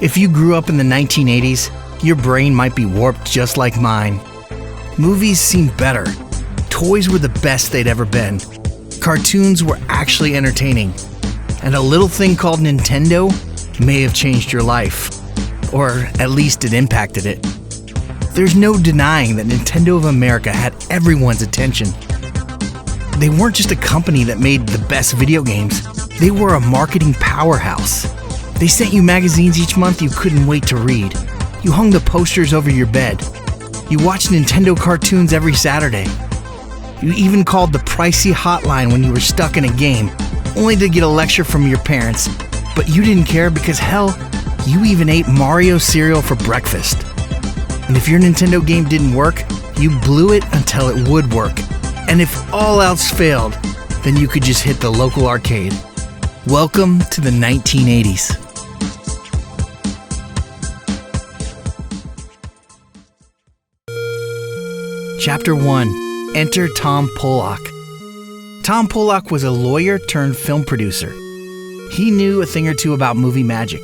If you grew up in the 1980s, your brain might be warped just like mine. Movies seemed better. Toys were the best they'd ever been. Cartoons were actually entertaining. And a little thing called Nintendo may have changed your life. Or at least it impacted it. There's no denying that Nintendo of America had everyone's attention. They weren't just a company that made the best video games. They were a marketing powerhouse. They sent you magazines each month you couldn't wait to read. You hung the posters over your bed. You watched Nintendo cartoons every Saturday. You even called the pricey hotline when you were stuck in a game, only to get a lecture from your parents. But you didn't care because, hell, you even ate Mario cereal for breakfast. And if your Nintendo game didn't work, you blew it until it would work. And if all else failed, then you could just hit the local arcade. Welcome to the 1980s. Chapter 1. Enter Tom Pollock. Tom Pollock was a lawyer turned film producer. He knew a thing or two about movie magic.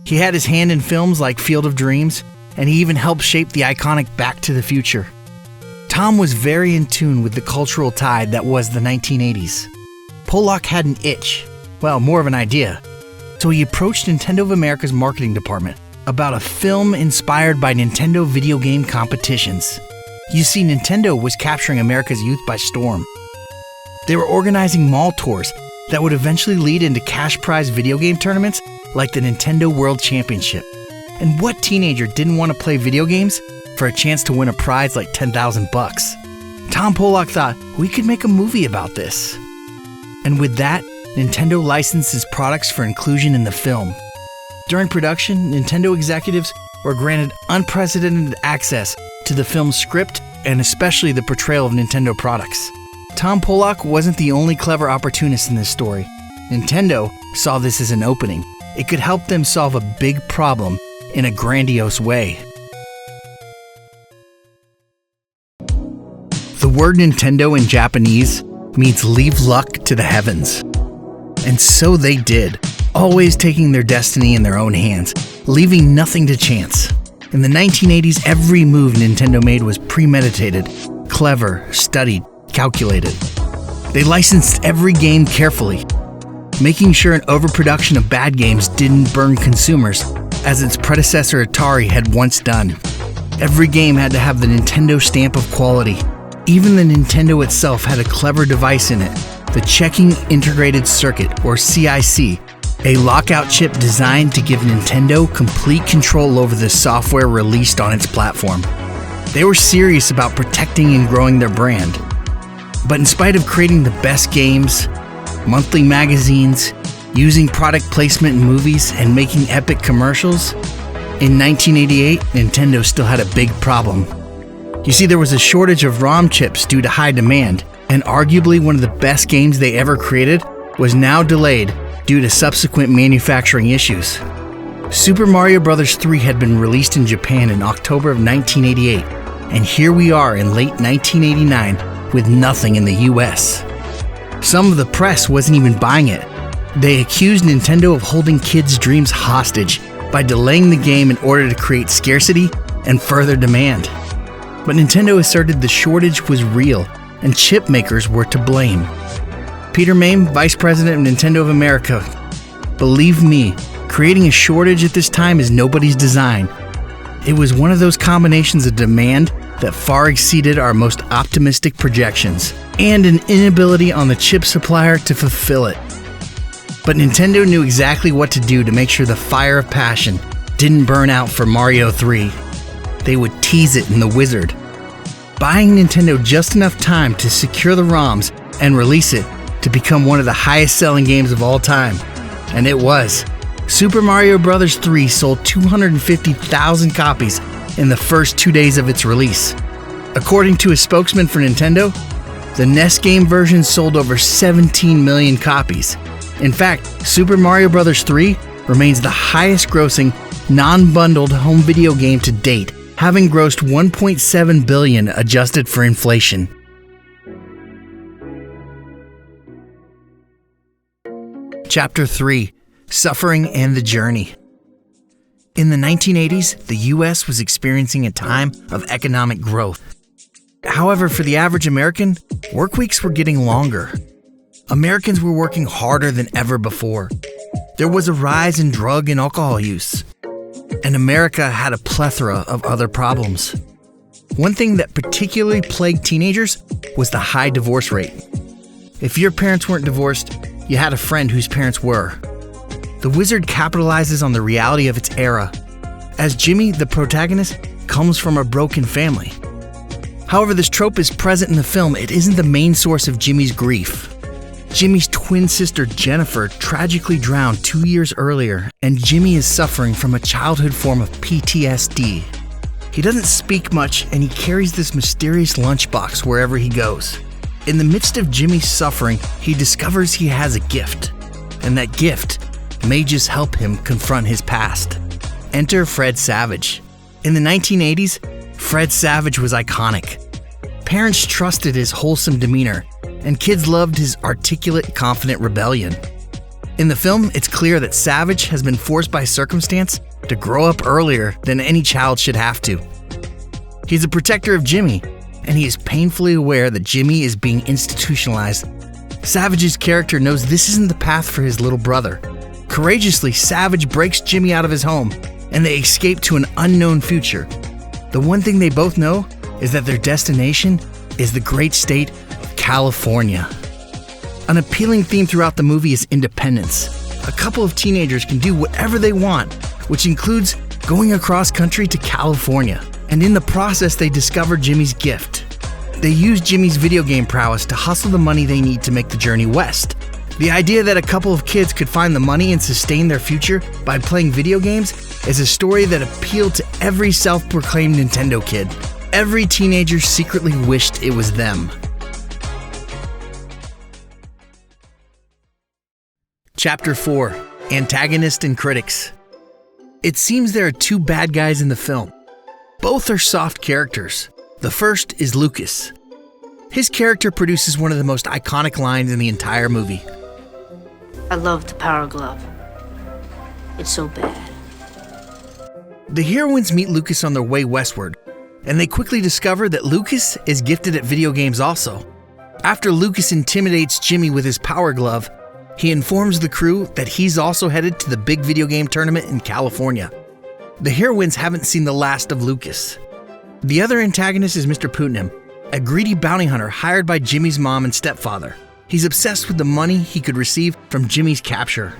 He had his hand in films like Field of Dreams, and he even helped shape the iconic Back to the Future. Tom was very in tune with the cultural tide that was the 1980s. Pollock had an itch, well, more of an idea. So he approached Nintendo of America's marketing department about a film inspired by Nintendo video game competitions. You see, Nintendo was capturing America's youth by storm. They were organizing mall tours that would eventually lead into cash prize video game tournaments like the Nintendo World Championship. And what teenager didn't want to play video games for a chance to win a prize like $10,000? Tom Pollock thought, we could make a movie about this. And with that, Nintendo licensed his products for inclusion in the film. During production, Nintendo executives were granted unprecedented access to the film's script and especially the portrayal of Nintendo products. Tom Pollock wasn't the only clever opportunist in this story. Nintendo saw this as an opening. It could help them solve a big problem in a grandiose way. The word Nintendo in Japanese means leave luck to the heavens. And so they did, always taking their destiny in their own hands, leaving nothing to chance. In the 1980s, every move Nintendo made was premeditated, clever, studied, calculated. They licensed every game carefully, making sure an overproduction of bad games didn't burn consumers, as its predecessor Atari had once done. Every game had to have the Nintendo stamp of quality. Even the Nintendo itself had a clever device in it, the Checking Integrated Circuit, or CIC, a lockout chip designed to give Nintendo complete control over the software released on its platform. They were serious about protecting and growing their brand. But in spite of creating the best games, monthly magazines, using product placement in movies, and making epic commercials, in 1988, Nintendo still had a big problem. You see, there was a shortage of ROM chips due to high demand, and arguably one of the best games they ever created was now delayed due to subsequent manufacturing issues. Super Mario Bros. 3 had been released in Japan in October of 1988, and here we are in late 1989 with nothing in the US. Some of the press wasn't even buying it. They accused Nintendo of holding kids' dreams hostage by delaying the game in order to create scarcity and further demand. But Nintendo asserted the shortage was real and chip makers were to blame. Peter Mame, Vice President of Nintendo of America: believe me, creating a shortage at this time is nobody's design. It was one of those combinations of demand that far exceeded our most optimistic projections, and an inability on the chip supplier to fulfill it. But Nintendo knew exactly what to do to make sure the fire of passion didn't burn out for Mario 3. They would tease it in the Wizard, buying Nintendo just enough time to secure the ROMs and release it to become one of the highest selling games of all time. And it was. Super Mario Bros. 3 sold 250,000 copies in the first 2 days of its release. According to a spokesman for Nintendo, the NES game version sold over 17 million copies. In fact, Super Mario Bros. 3 remains the highest grossing non-bundled home video game to date, having grossed $1.7 billion adjusted for inflation. Chapter 3: Suffering and the Journey. In the 1980s, the US was experiencing a time of economic growth. However, for the average American, work weeks were getting longer. Americans were working harder than ever before. There was a rise in drug and alcohol use. And America had a plethora of other problems. One thing that particularly plagued teenagers was the high divorce rate. If your parents weren't divorced, you had a friend whose parents were. The Wizard capitalizes on the reality of its era, as Jimmy, the protagonist, comes from a broken family. However, this trope is present in the film. It isn't the main source of Jimmy's grief. Jimmy's twin sister, Jennifer, tragically drowned 2 years earlier, and Jimmy is suffering from a childhood form of PTSD. He doesn't speak much, and he carries this mysterious lunchbox wherever he goes. In the midst of Jimmy's suffering, he discovers he has a gift, and that gift may just help him confront his past. Enter Fred Savage. In the 1980s, Fred Savage was iconic. Parents trusted his wholesome demeanor, and kids loved his articulate, confident rebellion. In the film, it's clear that Savage has been forced by circumstance to grow up earlier than any child should have to. He's a protector of Jimmy, and he is painfully aware that Jimmy is being institutionalized. Savage's character knows this isn't the path for his little brother. Courageously, Savage breaks Jimmy out of his home, and they escape to an unknown future. The one thing they both know is that their destination is the great state of California. An appealing theme throughout the movie is independence. A couple of teenagers can do whatever they want, which includes going across country to California. And in the process, they discover Jimmy's gift. They use Jimmy's video game prowess to hustle the money they need to make the journey west. The idea that a couple of kids could find the money and sustain their future by playing video games is a story that appealed to every self-proclaimed Nintendo kid. Every teenager secretly wished it was them. Chapter 4: Antagonist and Critics. It seems there are two bad guys in the film. Both are soft characters. The first is Lucas. His character produces one of the most iconic lines in the entire movie. I love the Power Glove. It's so bad. The heroines meet Lucas on their way westward, and they quickly discover that Lucas is gifted at video games also. After Lucas intimidates Jimmy with his Power Glove, he informs the crew that he's also headed to the big video game tournament in California. The heroines haven't seen the last of Lucas. The other antagonist is Mr. Putnam, a greedy bounty hunter hired by Jimmy's mom and stepfather. He's obsessed with the money he could receive from Jimmy's capture.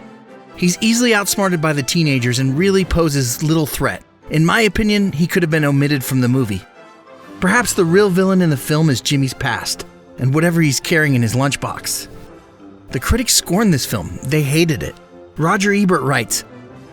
He's easily outsmarted by the teenagers and really poses little threat. In my opinion, he could have been omitted from the movie. Perhaps the real villain in the film is Jimmy's past, and whatever he's carrying in his lunchbox. The critics scorned this film. They hated it. Roger Ebert writes,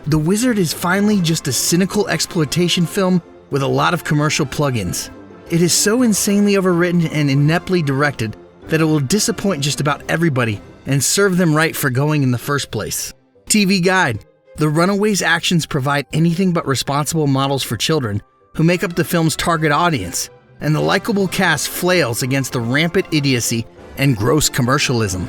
"The Wizard is finally just a cynical exploitation film with a lot of commercial plug-ins. It is so insanely overwritten and ineptly directed that it will disappoint just about everybody and serve them right for going in the first place." TV Guide. The Runaways' actions provide anything but responsible models for children who make up the film's target audience, and the likable cast flails against the rampant idiocy and gross commercialism.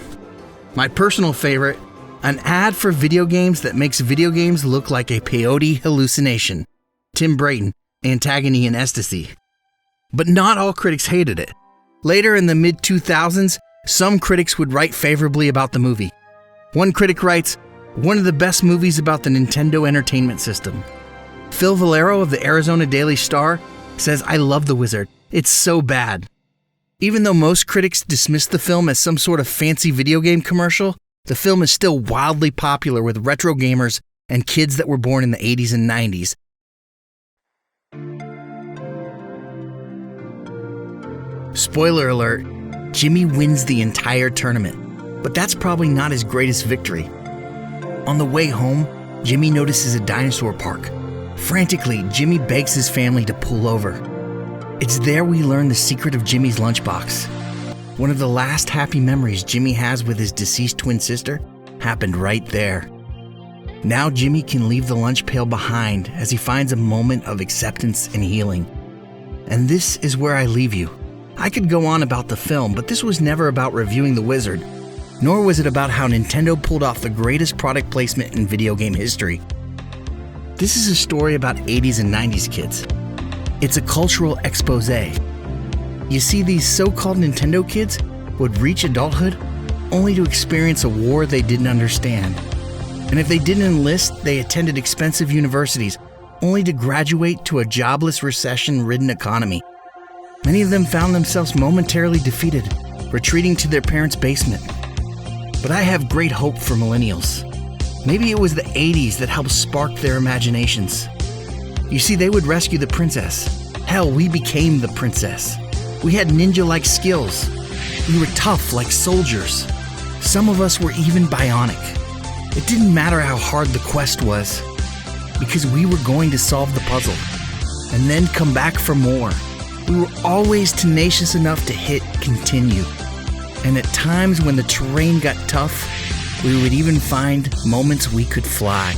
My personal favorite, an ad for video games that makes video games look like a peyote hallucination. Tim Brayton, Antagony and Ecstasy. But not all critics hated it. Later in the mid-2000s, some critics would write favorably about the movie. One critic writes, "One of the best movies about the Nintendo Entertainment System." Phil Valero of the Arizona Daily Star says, "I love The Wizard. It's so bad." Even though most critics dismiss the film as some sort of fancy video game commercial, the film is still wildly popular with retro gamers and kids that were born in the 80s and 90s. Spoiler alert, Jimmy wins the entire tournament, but that's probably not his greatest victory. On the way home, Jimmy notices a dinosaur park. Frantically, Jimmy begs his family to pull over. It's there we learn the secret of Jimmy's lunchbox. One of the last happy memories Jimmy has with his deceased twin sister happened right there. Now Jimmy can leave the lunch pail behind as he finds a moment of acceptance and healing. And this is where I leave you. I could go on about the film, but this was never about reviewing The Wizard, nor was it about how Nintendo pulled off the greatest product placement in video game history. This is a story about 80s and 90s kids. It's a cultural expose. You see, these so-called Nintendo kids would reach adulthood only to experience a war they didn't understand. And if they didn't enlist, they attended expensive universities only to graduate to a jobless, recession-ridden economy. Many of them found themselves momentarily defeated, retreating to their parents' basement. But I have great hope for millennials. Maybe it was the 80s that helped spark their imaginations. You see, they would rescue the princess. Hell, we became the princess. We had ninja-like skills. We were tough like soldiers. Some of us were even bionic. It didn't matter how hard the quest was, because we were going to solve the puzzle and then come back for more. We were always tenacious enough to hit continue. And at times when the terrain got tough, we would even find moments we could fly.